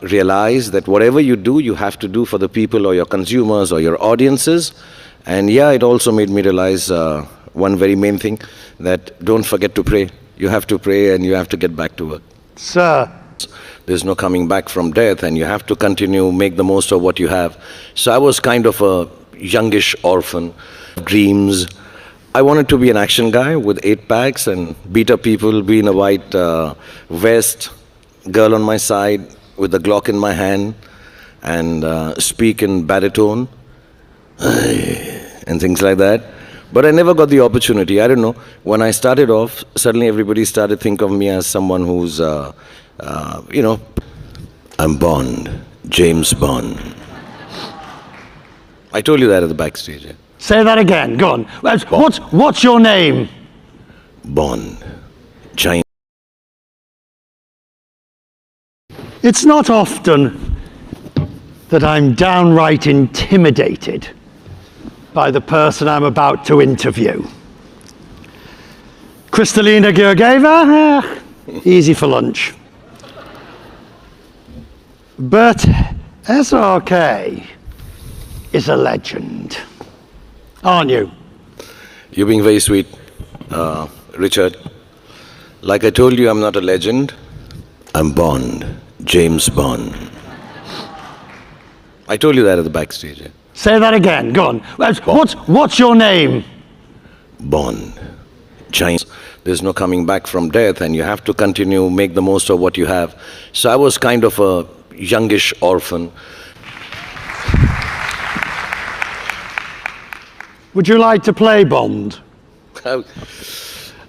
realize that whatever you do, you have to do for the people or your consumers or your audiences. And yeah, it also made me realize one very main thing, that don't forget to pray. You have to pray and you have to get back to work. Sir. There's no coming back from death, and you have to continue, make the most of what you have. So I was kind of a youngish orphan, dreams. I wanted to be an action guy with 8 packs and beat up people, be in a white vest, girl on my side with a Glock in my hand, and speak in baritone and things like that. But I never got the opportunity. I don't know. When I started off, suddenly everybody started to think of me as someone who's, I'm Bond, James Bond. I told you that at the backstage. Yeah? Say that again. Go on. What's your name? Bond. China. It's not often that I'm downright intimidated by the person I'm about to interview. Kristalina Georgieva, easy for lunch. But SRK is a legend, aren't you? You're being very sweet, Richard. Like I told you, I'm not a legend. I'm Bond, James Bond. I told you that at the backstage. Yeah? Say that again. Go on. What's your name? Bond. China. There's no coming back from death, and you have to continue, make the most of what you have. So I was kind of a youngish orphan. Would you like to play Bond?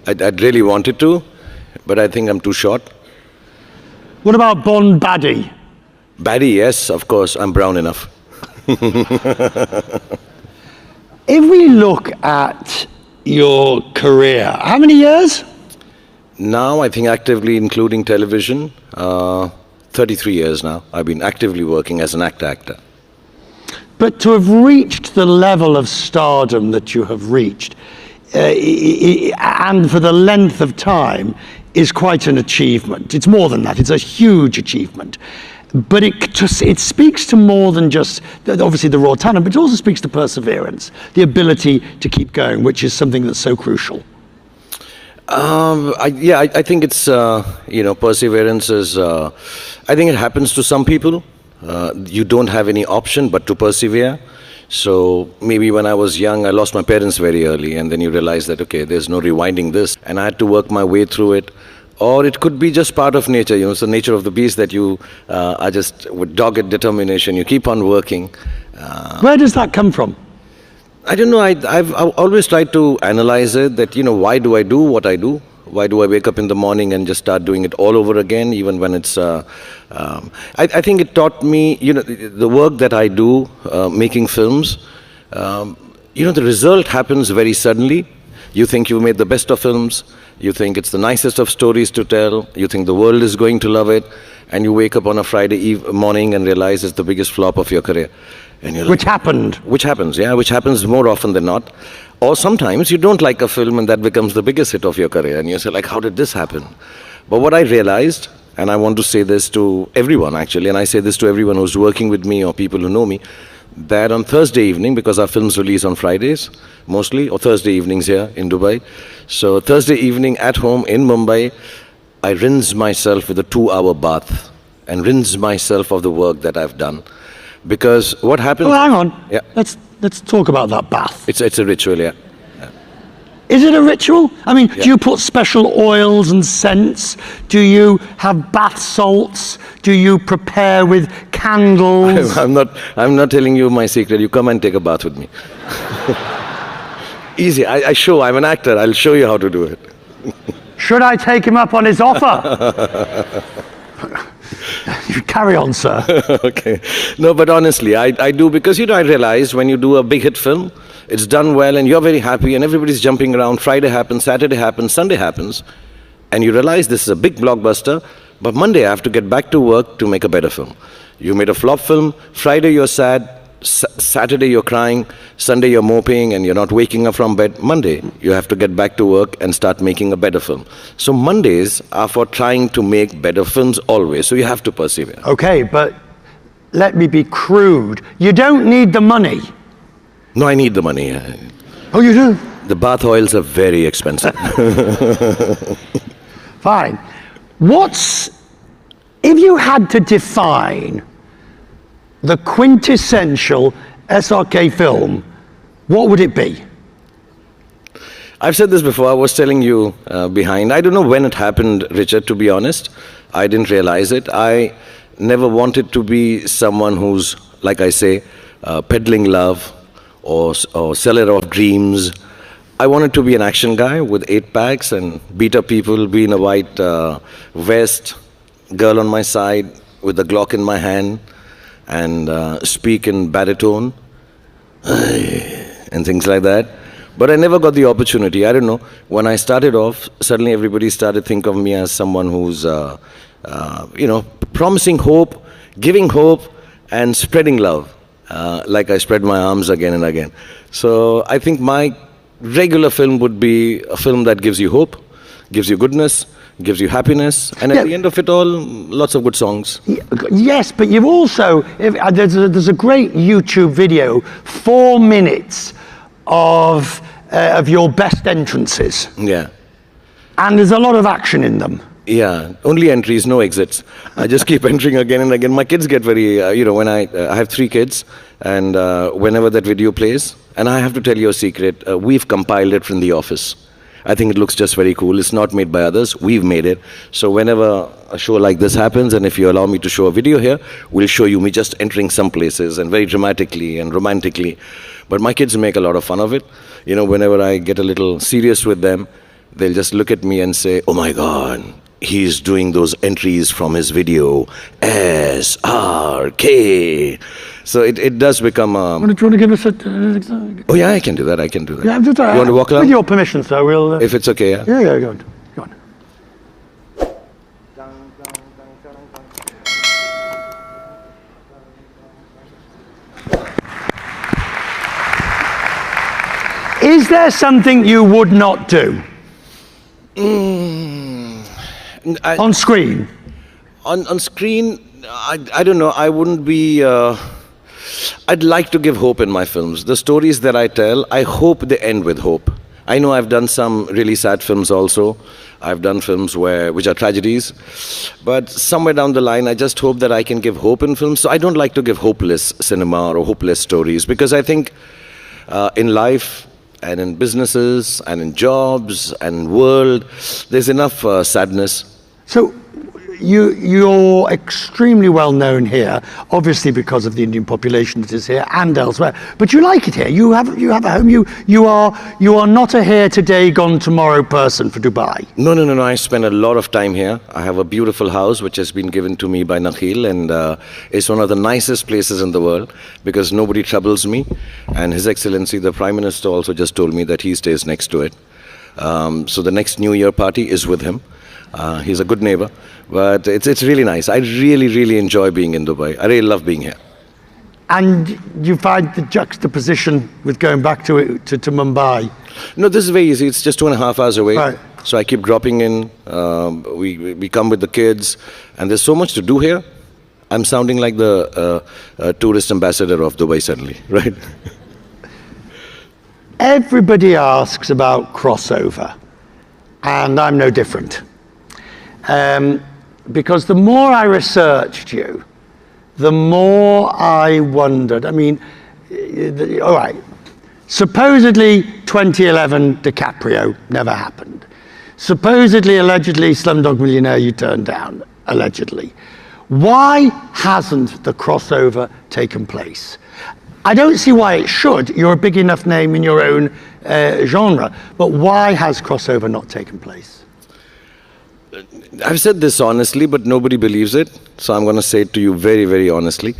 I'd really wanted to, but I think I'm too short. What about Bond Baddie? Baddie, yes, of course. I'm brown enough. If we look at your career, how many years? Now, I think actively, including television, 33 years now. I've been actively working as an actor. But to have reached the level of stardom that you have reached, and for the length of time, is quite an achievement. It's more than that. It's a huge achievement. But it speaks to more than just, obviously, the raw talent, but it also speaks to perseverance, the ability to keep going, which is something that's so crucial. I think it's, perseverance is, I think it happens to some people. You don't have any option but to persevere. So maybe when I was young, I lost my parents very early, and then you realize that, okay, there's no rewinding this, and I had to work my way through it. Or it could be just part of nature, it's the nature of the beast that you are just with dogged determination, you keep on working. Where does that come from? I don't know, I've always tried to analyze it, that, why do I do what I do? Why do I wake up in the morning and just start doing it all over again, even when it's... I think it taught me, the work that I do, making films, the result happens very suddenly. You think you made the best of films, you think it's the nicest of stories to tell, you think the world is going to love it, and you wake up on a Friday morning and realize it's the biggest flop of your career. And you're which happened? Which happens more often than not. Or sometimes you don't like a film and that becomes the biggest hit of your career, and you say, like, how did this happen? But what I realized, and I want to say this to everyone actually, and I say this to everyone who's working with me or people who know me, that on Thursday evening, because our films release on Fridays mostly, or Thursday evenings here in Dubai, so Thursday evening at home in Mumbai, I rinse myself with a 2-hour bath and rinse myself of the work that I've done. Because what happens... Well, hang on. Yeah. Let's talk about that bath. It's a ritual, yeah. Is it a ritual? I mean, do you put special oils and scents? Do you have bath salts? Do you prepare with candles? I'm not telling you my secret. You come and take a bath with me. Easy. I'm an actor. I'll show you how to do it. Should I take him up on his offer? You carry on, sir. Okay. No, but honestly, I do, because, I realize when you do a big hit film, it's done well and you're very happy and everybody's jumping around. Friday happens, Saturday happens, Sunday happens, and you realize this is a big blockbuster, but Monday I have to get back to work to make a better film. You made a flop film, Friday you're sad, Saturday you're crying, Sunday you're moping and you're not waking up from bed. Monday you have to get back to work and start making a better film. So Mondays are for trying to make better films always. So you have to persevere. Okay, but let me be crude. You don't need the money. No, I need the money. Oh, you do? The bath oils are very expensive. Fine. If you had to define the quintessential SRK film, what would it be? I've said this before. I was telling you behind. I don't know when it happened, Richard, to be honest. I didn't realize it. I never wanted to be someone who's, like I say, peddling love or seller of dreams. I wanted to be an action guy with 8-packs and beat up people, be in a white vest, girl on my side with a Glock in my hand, and speak in baritone and things like that. But I never got the opportunity. I don't know. When I started off, suddenly everybody started to think of me as someone who's, promising hope, giving hope, and spreading love, like I spread my arms again and again. So I think my regular film would be a film that gives you hope, gives you goodness, gives you happiness, and at the end of it all, lots of good songs. Yes, but you've also, there's a great YouTube video, 4 minutes of your best entrances. Yeah. And there's a lot of action in them. Yeah, only entries, no exits. I just keep entering again and again. My kids get very, when I have 3 kids, and whenever that video plays, and I have to tell you a secret, we've compiled it from the office. I think it looks just very cool. It's not made by others. We've made it. So whenever a show like this happens, and if you allow me to show a video here, we'll show you me just entering some places and very dramatically and romantically. But my kids make a lot of fun of it. Whenever I get a little serious with them, they'll just look at me and say, "Oh my God, he's doing those entries from his video, SRK." So it does become a... Do you want to give us an example? Oh yeah, I can do that. Yeah, I'm just, you want to walk around? With your permission, sir, we'll... If it's okay, yeah? Yeah, go on. Go on. Is there something you would not do? On screen? On screen, I don't know. I wouldn't be... I'd like to give hope in my films. The stories that I tell, I hope they end with hope. I know I've done some really sad films also. I've done films which are tragedies. But somewhere down the line, I just hope that I can give hope in films. So I don't like to give hopeless cinema or hopeless stories, because I think in life and in businesses and in jobs and world, there's enough sadness. So you're extremely well known here, obviously because of the Indian population that is here and elsewhere. But you like it here. You have a home. You are not a here today, gone tomorrow person for Dubai. No. I spend a lot of time here. I have a beautiful house which has been given to me by Nakhil, and it's one of the nicest places in the world because nobody troubles me. And His Excellency the Prime Minister also just told me that he stays next to it. So the next New Year party is with him. He's a good neighbor, but it's really nice. I really enjoy being in Dubai. I really love being here. And you find the juxtaposition with going back to Mumbai? No, this is very easy. It's just 2.5 hours away. Right. So I keep dropping in. We come with the kids, and there's so much to do here. I'm sounding like the tourist ambassador of Dubai suddenly, right? Everybody asks about crossover, and I'm no different. Because the more I researched you, the more I wondered. I mean, all right, supposedly 2011 DiCaprio never happened. Supposedly, allegedly, Slumdog Millionaire you turned down, allegedly. Why hasn't the crossover taken place? I don't see why it should. You're a big enough name in your own genre, but why has crossover not taken place? I've said this honestly, but nobody believes it. So I'm going to say it to you very, very honestly.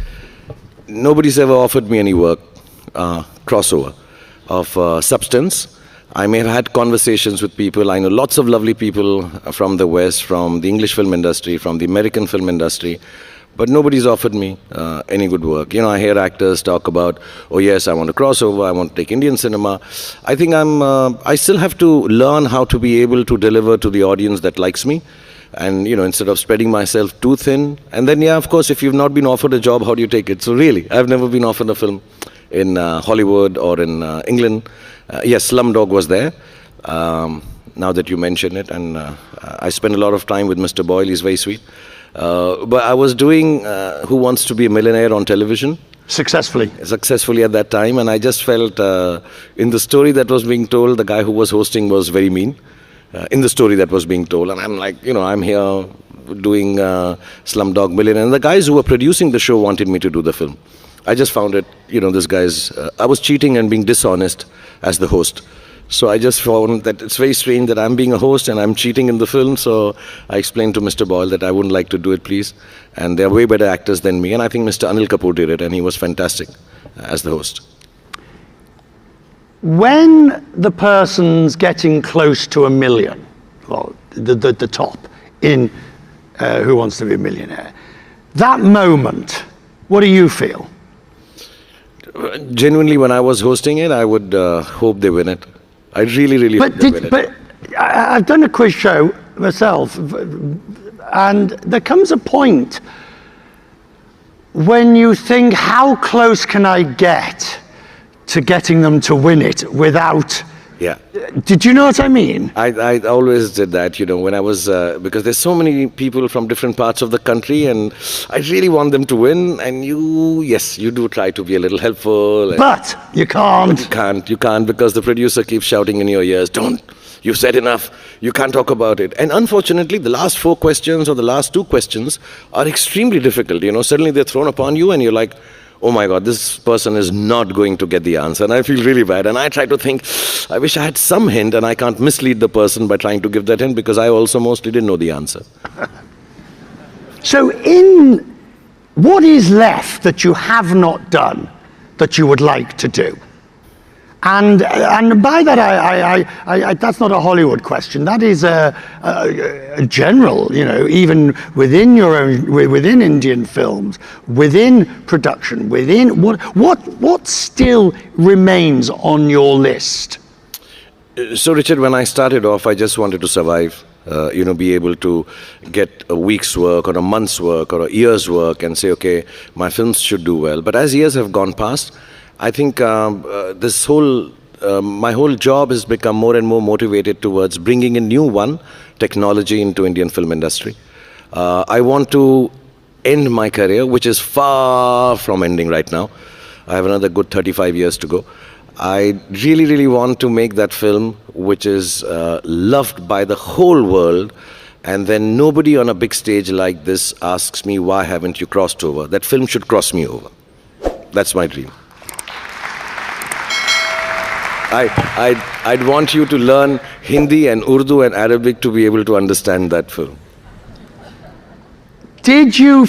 Nobody's ever offered me any work, crossover, of substance. I may have had conversations with people. I know lots of lovely people from the West, from the English film industry, from the American film industry. but nobody's offered me any good work. You know, I hear actors talk about, oh yes, I want to cross over, I want to take Indian cinema. I think I still have to learn how to be able to deliver to the audience that likes me. And, you know, instead of spreading myself too thin. And then, yeah, of course, if you've not been offered a job, how do you take it? So really, I've never been offered a film in Hollywood or in England. Yes, Slumdog was there, now that you mention it. And I spent a lot of time with Mr. Boyle. He's very sweet. But I was doing Who Wants to Be a Millionaire on television. Successfully at that time. And I just felt in the story that was being told, the guy who was hosting was very mean. In the story that was being told. And I'm like, you know, I'm here doing Slumdog Millionaire. And the guys who were producing the show wanted me to do the film. I just found it, you know, this guy's, I was cheating and being dishonest as the host. So I just found that it's very strange that I'm being a host and I'm cheating in the film. So I explained to Mr. Boyle that I wouldn't like to do it, please. And they're way better actors than me. And I think Mr. Anil Kapoor did it, and he was fantastic as the host. When the person's getting close to 1 million, well, the top in Who Wants to Be a Millionaire, that moment, what do you feel? Genuinely, when I was hosting it, I would hope they win it. I really, really hope they win it. But I've done a quiz show myself, and there comes a point when you think, how close can I get to getting them to win it without... Yeah. Did you know what I mean? I always did that, you know, when I was, because there's so many people from different parts of the country, and I really want them to win, and yes, you do try to be a little helpful. But you can't. You can't, because the producer keeps shouting in your ears, don't, you've said enough, you can't talk about it. And unfortunately, the last 4 questions or the last 2 questions are extremely difficult, you know, suddenly they're thrown upon you and you're like, oh my God, this person is not going to get the answer. And I feel really bad. And I try to think, I wish I had some hint, and I can't mislead the person by trying to give that hint, because I also mostly didn't know the answer. So what is left that you have not done that you would like to do? And by that, I that's not a Hollywood question. That is a general, you know, even within within Indian films, within production, within what still remains on your list? So, Richard, when I started off, I just wanted to survive. You know, be able to get a week's work or a month's work or a year's work and say, okay, my films should do well. But as years have gone past, I think my whole job has become more and more motivated towards bringing a new technology into Indian film industry. I want to end my career, which is far from ending right now. I have another good 35 years to go. I really, really want to make that film which is loved by the whole world, and then nobody on a big stage like this asks me, why haven't you crossed over? That film should cross me over. That's my dream. I'd want you to learn Hindi and Urdu and Arabic to be able to understand that film. Did you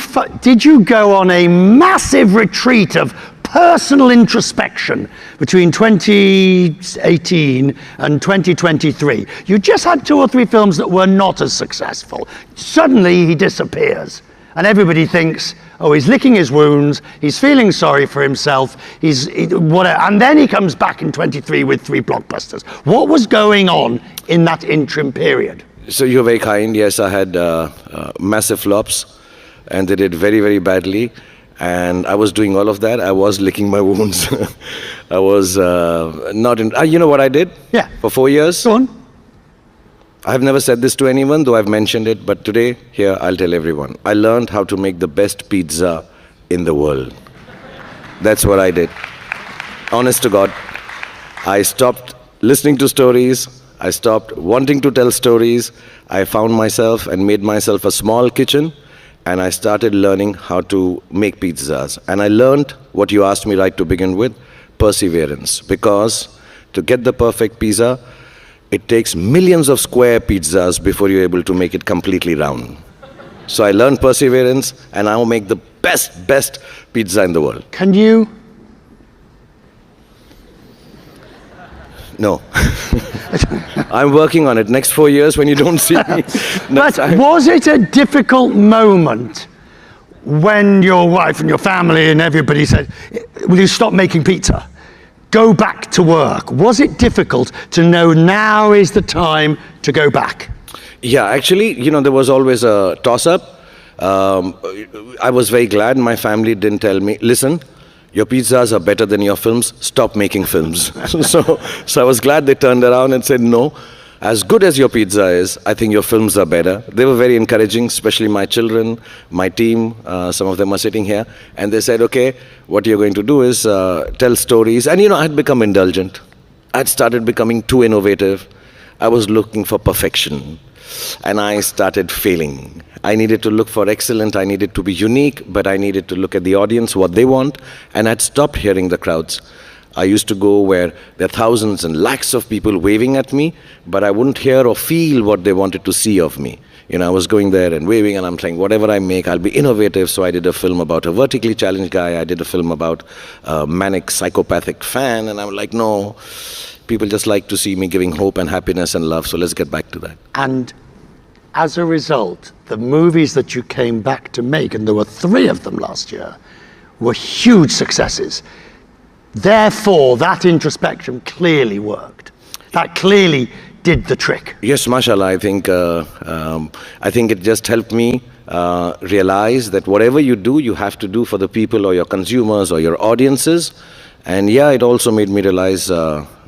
go on a massive retreat of personal introspection between 2018 and 2023? You just had 2 or 3 films that were not as successful. Suddenly he disappears, and everybody thinks, oh, he's licking his wounds, he's feeling sorry for himself, whatever. And then he comes back in 23 with 3 blockbusters. What was going on in that interim period? So you're very kind. Yes, I had massive flops, and they did very, very badly. And I was doing all of that. I was licking my wounds. I was not in... you know what I did? Yeah. For 4 years? Go on. I've never said this to anyone, though I've mentioned it, but today, here, I'll tell everyone. I learned how to make the best pizza in the world. That's what I did. Honest to God. I stopped listening to stories. I stopped wanting to tell stories. I found myself and made myself a small kitchen, and I started learning how to make pizzas. And I learned what you asked me right to begin with, perseverance. Because to get the perfect pizza, it takes millions of square pizzas before you're able to make it completely round. So I learned perseverance, and I'll make the best pizza in the world. Can you? No. I'm working on it. Next 4 years when you don't see me. But was it a difficult moment when your wife and your family and everybody said, will you stop making pizza? Go back to work. Was it difficult to know now is the time to go back? Yeah, actually, there was always a toss-up. I was very glad my family didn't tell me, listen, your pizzas are better than your films, stop making films. so I was glad they turned around and said, no, as good as your pizza is, I think your films are better. They were very encouraging, especially my children, my team, some of them are sitting here, and they said, okay, what you're going to do is tell stories. And I had become indulgent. I'd started becoming too innovative. I was looking for perfection, and I started failing. I needed to look for excellent, I needed to be unique, but I needed to look at the audience, what they want, and I'd stopped hearing the crowds. I used to go where there are thousands and lakhs of people waving at me, but I wouldn't hear or feel what they wanted to see of me. I was going there and waving, and I'm saying, whatever I make, I'll be innovative. So I did a film about a vertically challenged guy. I did a film about a manic, psychopathic fan, and I'm like, no, people just like to see me giving hope and happiness and love, so let's get back to that. And as a result, the movies that you came back to make, and there were 3 of them last year, were huge successes. Therefore, that introspection clearly worked. That clearly did the trick. Yes, mashallah, I think it just helped me realize that whatever you do, you have to do for the people or your consumers or your audiences. And yeah, it also made me realize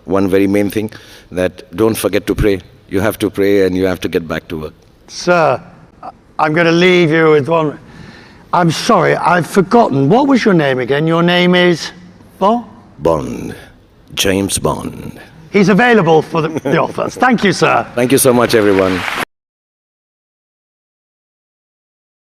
one very main thing, that don't forget to pray. You have to pray and you have to get back to work. Sir, I'm going to leave you with one. I'm sorry, I've forgotten. What was your name again? Your name is? Bond. James Bond. He's available for the offers. Thank you, sir. Thank you so much, everyone.